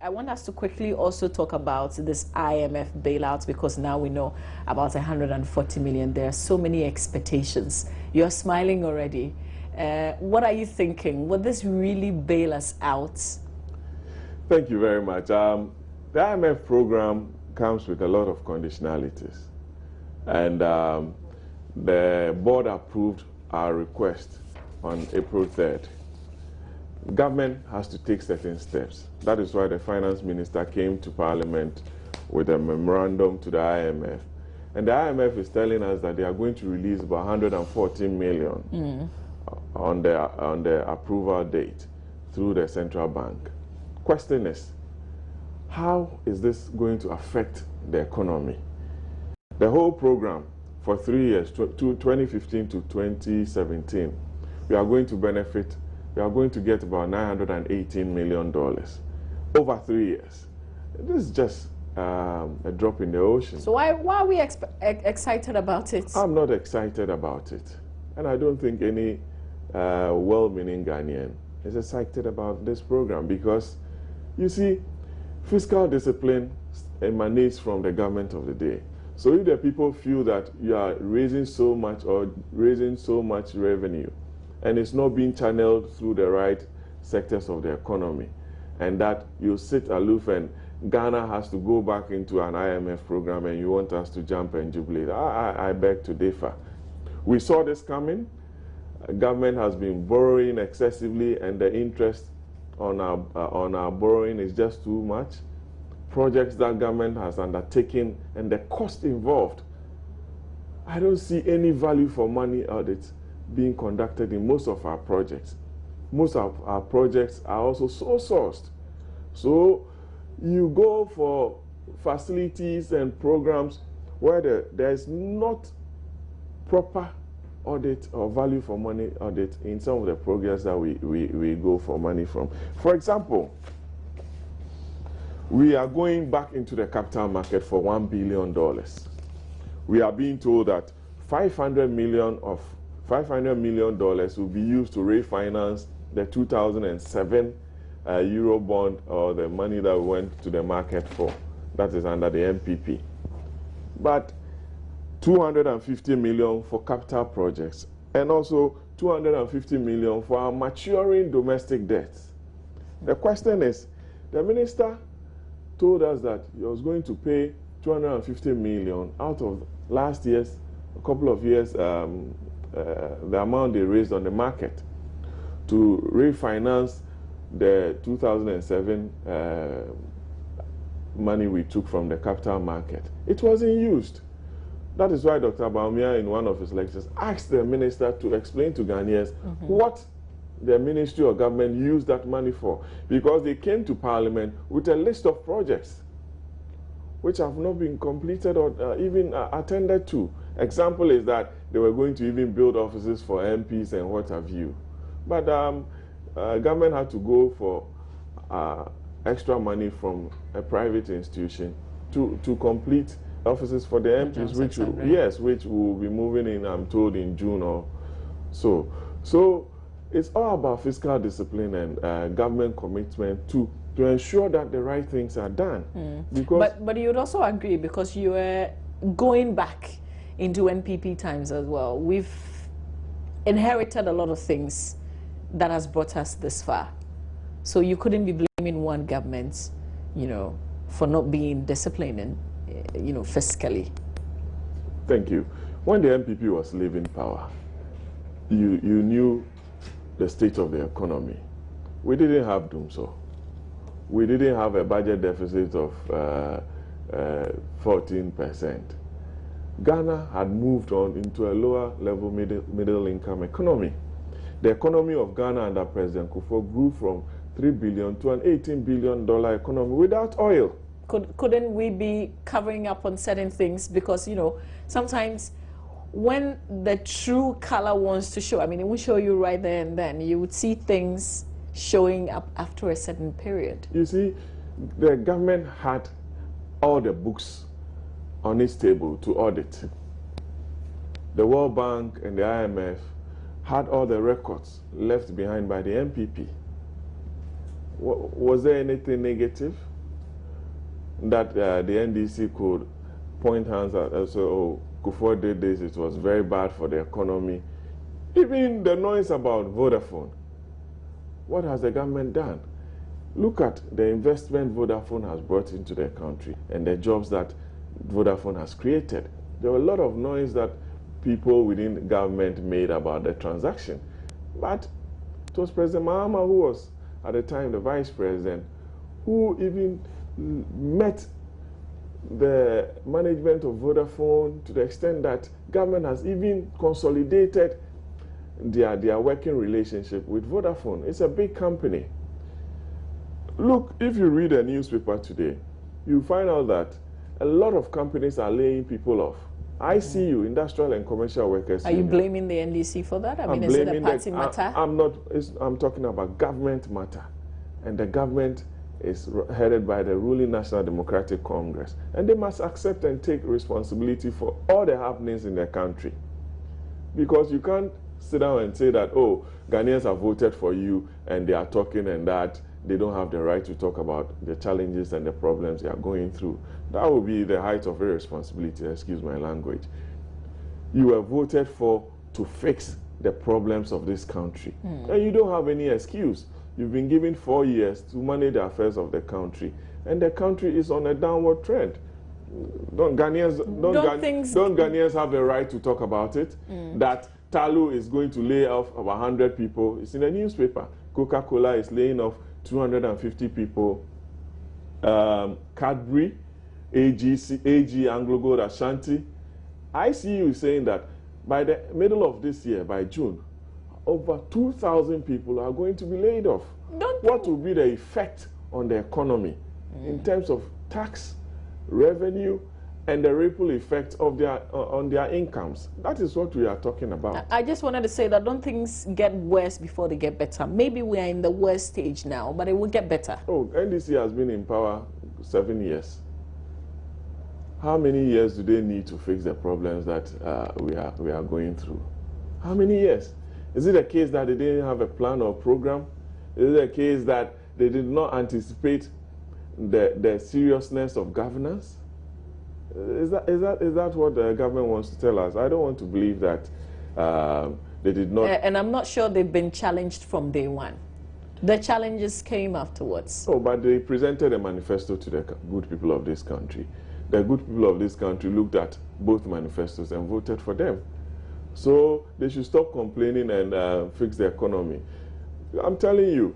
I want us to quickly also talk about this IMF bailout, because now we know about 140 million. There are so many expectations. You're smiling already. What are you thinking? Will this really bail us out? Thank you very much. The IMF program comes with a lot of conditionalities. And the board approved our request on April 3rd. Government has to take certain steps. That is why the finance minister came to Parliament with a memorandum to the IMF. And the IMF is telling us that they are going to release about 114 million on the approval date through the central bank. Question is, how is this going to affect the economy? The whole program for 3 years, 2015 to 2017, we are going to benefit. We are going to get about $918 million over 3 years. This is just a drop in the ocean. So why are we excited about it? I'm not excited about it. And I don't think any well-meaning Ghanaian is excited about this program, because, you see, fiscal discipline emanates from the government of the day. So if the people feel that you are raising so much or raising so much revenue, and it's not being channeled through the right sectors of the economy, and that you sit aloof and Ghana has to go back into an IMF program and you want us to jump and jubilate, I beg to differ. We saw this coming. Government has been borrowing excessively, and the interest on our borrowing is just too much. Projects that government has undertaken and the cost involved, I don't see any value for money audits being conducted in most of our projects. Most of our projects are also sole sourced. So you go for facilities and programs where there is not proper audit or value for money audit in some of the projects that we go for money from. For example, we are going back into the capital market for $1 billion. We are being told that $500 million will be used to refinance the 2007 Euro bond, or the money that we went to the market for. That is under the MPP. But 250 million for capital projects, and also 250 million for our maturing domestic debts. The question is, the minister told us that he was going to pay 250 million out of last year's, a couple of years, the amount they raised on the market to refinance the 2007 money we took from the capital market. It wasn't used. That is why Dr. Baumia, in one of his lectures, asked the minister to explain to Ghanaians what the ministry or government used that money for, because they came to Parliament with a list of projects which have not been completed or even attended to. Example is that they were going to even build offices for MPs and what have you. But government had to go for extra money from a private institution to complete offices for the MPs, which will be moving in, I'm told, in June or so. So it's all about fiscal discipline and government commitment to ensure that the right things are done. Because but you would also agree, because you were going back into NPP times as well. We've inherited a lot of things that has brought us this far. So you couldn't be blaming one government, for not being disciplined and, fiscally. Thank you. When the NPP was leaving power, you knew the state of the economy. We didn't have doomsday. We didn't have a budget deficit of 14%. Ghana had moved on into a lower level middle income economy. The economy of Ghana under President Kufuor grew from $3 billion to an $18 billion economy without oil. Couldn't we be covering up on certain things? Because, sometimes when the true color wants to show, it will show you right there and then. You would see things showing up after a certain period. You see, the government had all the books on its table to audit. The World Bank and the IMF had all the records left behind by the MPP. Was there anything negative? that the NDC could point hands at and say, oh, Kufuor did this, it was very bad for the economy. Even the noise about Vodafone. What has the government done? Look at the investment Vodafone has brought into the country and the jobs that Vodafone has created. There were a lot of noise that people within the government made about the transaction. But it was President Mahama, who was at the time the vice president, who even met the management of Vodafone to the extent that government has even consolidated their working relationship with Vodafone. It's a big company. Look, if you read a newspaper today, you find out that a lot of companies are laying people off. ICU, Industrial and Commercial Workers Are you blaming the NDC for that? I mean, is it a party matter? I'm talking about government matter. And the government is headed by the ruling National Democratic Congress. And they must accept and take responsibility for all the happenings in the country. Because you can't sit down and say that, oh, Ghanaians have voted for you and they are talking and that they don't have the right to talk about the challenges and the problems they are going through. That would be the height of irresponsibility, excuse my language. You were voted for to fix the problems of this country. And you don't have any excuse. You've been given 4 years to manage the affairs of the country, and the country is on a downward trend. Don't Ghanaians have the right to talk about it? That Talu is going to lay off about 100 people. It's in the newspaper. Coca-Cola is laying off 250 people. Cadbury, AG Anglo Gold Ashanti. ICU is saying that by the middle of this year, by June, over 2,000 people are going to be laid off. What will be the effect on the economy in terms of tax, revenue, and the ripple effect of on their incomes? That is what we are talking about. I just wanted to say that don't things get worse before they get better. Maybe we are in the worst stage now, but it will get better. Oh, NDC has been in power 7 years. How many years do they need to fix the problems that we are going through? How many years? Is it a case that they didn't have a plan or program? Is it a case that they did not anticipate the seriousness of governance? Is that what the government wants to tell us? I don't want to believe that they did not. And I'm not sure they've been challenged from day one. The challenges came afterwards. Oh, but they presented a manifesto to the good people of this country. The good people of this country looked at both manifestos and voted for them. So they should stop complaining and fix the economy. I'm telling you,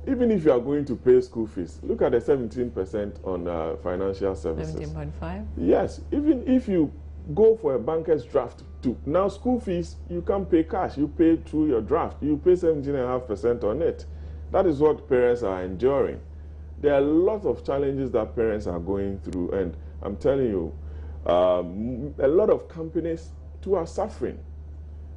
even if you are going to pay school fees, look at the 17% on financial services. 17.5? Yes, even if you go for a banker's draft too. Now school fees, you can't pay cash. You pay through your draft. You pay 17.5% on it. That is what parents are enduring. There are lots of challenges that parents are going through, and I'm telling you, a lot of companies too are suffering.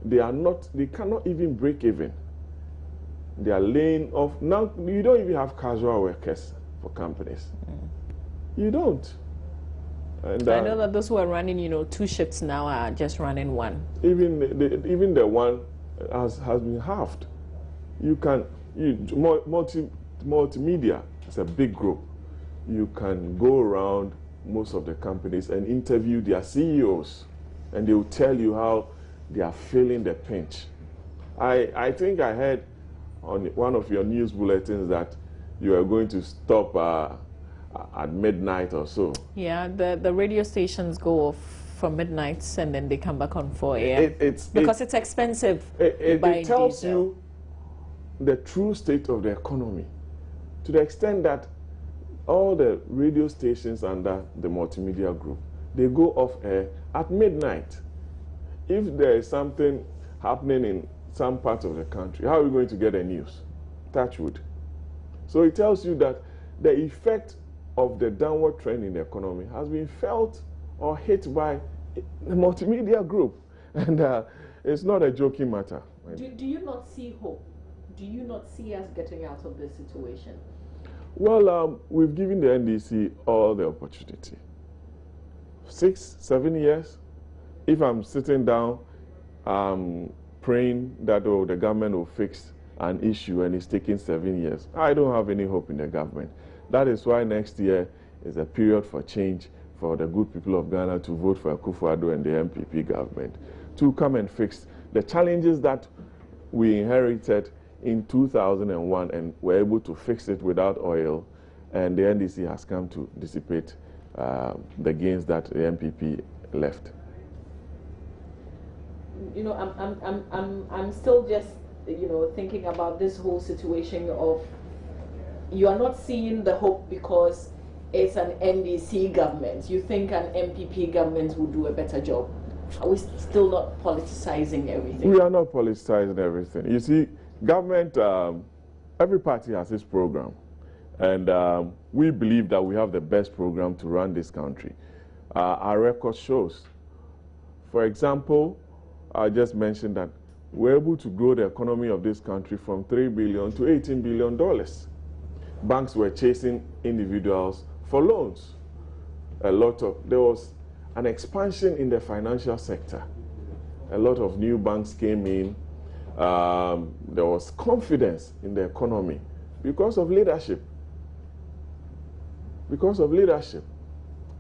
They cannot even break even. They are laying off. Now, you don't even have casual workers for companies. You don't. And, I know that those who are running, 2 shifts now are just running 1. Even the one has been halved. Multimedia is a big group. You can go around most of the companies and interview their CEOs, and they will tell you how they are feeling the pinch. I think I heard on one of your news bulletins that you are going to stop at midnight or so. Yeah, the radio stations go off from midnight and then they come back on 4 a.m. Because it's expensive. It tells you the true state of the economy, to the extent that all the radio stations under the multimedia group, they go off air at midnight. If there is something happening in some parts of the country, how are we going to get the news? Touch wood. So it tells you that the effect of the downward trend in the economy has been felt or hit by the multimedia group. And it's not a joking matter. Do you not see hope? Do you not see us getting out of this situation? Well, we've given the NDC all the opportunity. 6, 7 years. If I'm sitting down praying that the government will fix an issue and it's taking 7 years, I don't have any hope in the government. That is why next year It's a period for change for the good people of Ghana to vote for Akufo-Addo and the MPP government to come and fix the challenges that we inherited in 2001 and were able to fix it without oil, and the NDC has come to dissipate the gains that the MPP left. You know, I'm still just, you know, thinking about this whole situation of you are not seeing the hope because it's an NDC government. You think an MPP government will do a better job. Are we still not politicizing everything? We are not politicizing everything. You see, government, every party has its program. And we believe that we have the best program to run this country. Our record shows. For example, I just mentioned that we're able to grow the economy of this country from $3 billion to $18 billion. Banks were chasing individuals for loans. There was an expansion in the financial sector. A lot of new banks came in. There was confidence in the economy because of leadership. Because of leadership.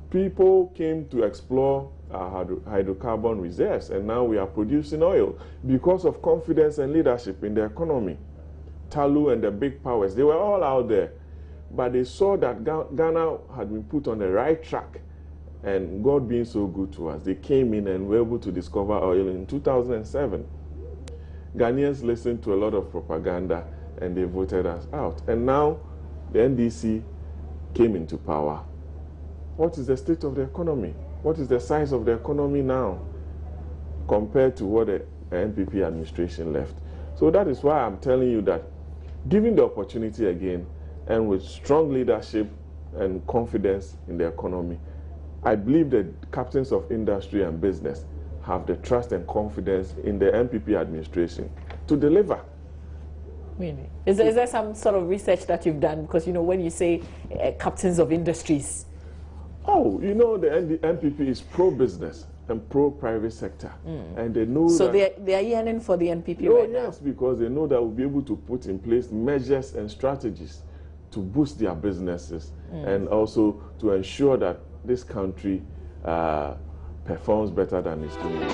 People came to explore our hydrocarbon reserves, and now we are producing oil because of confidence and leadership in the economy. Talu and the big powers, they were all out there, but they saw that Ghana had been put on the right track, and God being so good to us, they came in and were able to discover oil in 2007. Ghanaians listened to a lot of propaganda and they voted us out, and now the NDC came into power. What is the state of the economy? What is the size of the economy now compared to what the NPP administration left? So that is why I'm telling you that given the opportunity again and with strong leadership and confidence in the economy, I believe that captains of industry and business have the trust and confidence in the NPP administration to deliver. Really? Is there some sort of research that you've done? Because, you know, when you say captains of industries. Oh, you know, the NPP is pro-business and pro-private sector. And they know so that... they are yearning for the NPP right now? Yes, because they know that we'll be able to put in place measures and strategies to boost their businesses and also to ensure that this country performs better than it's doing.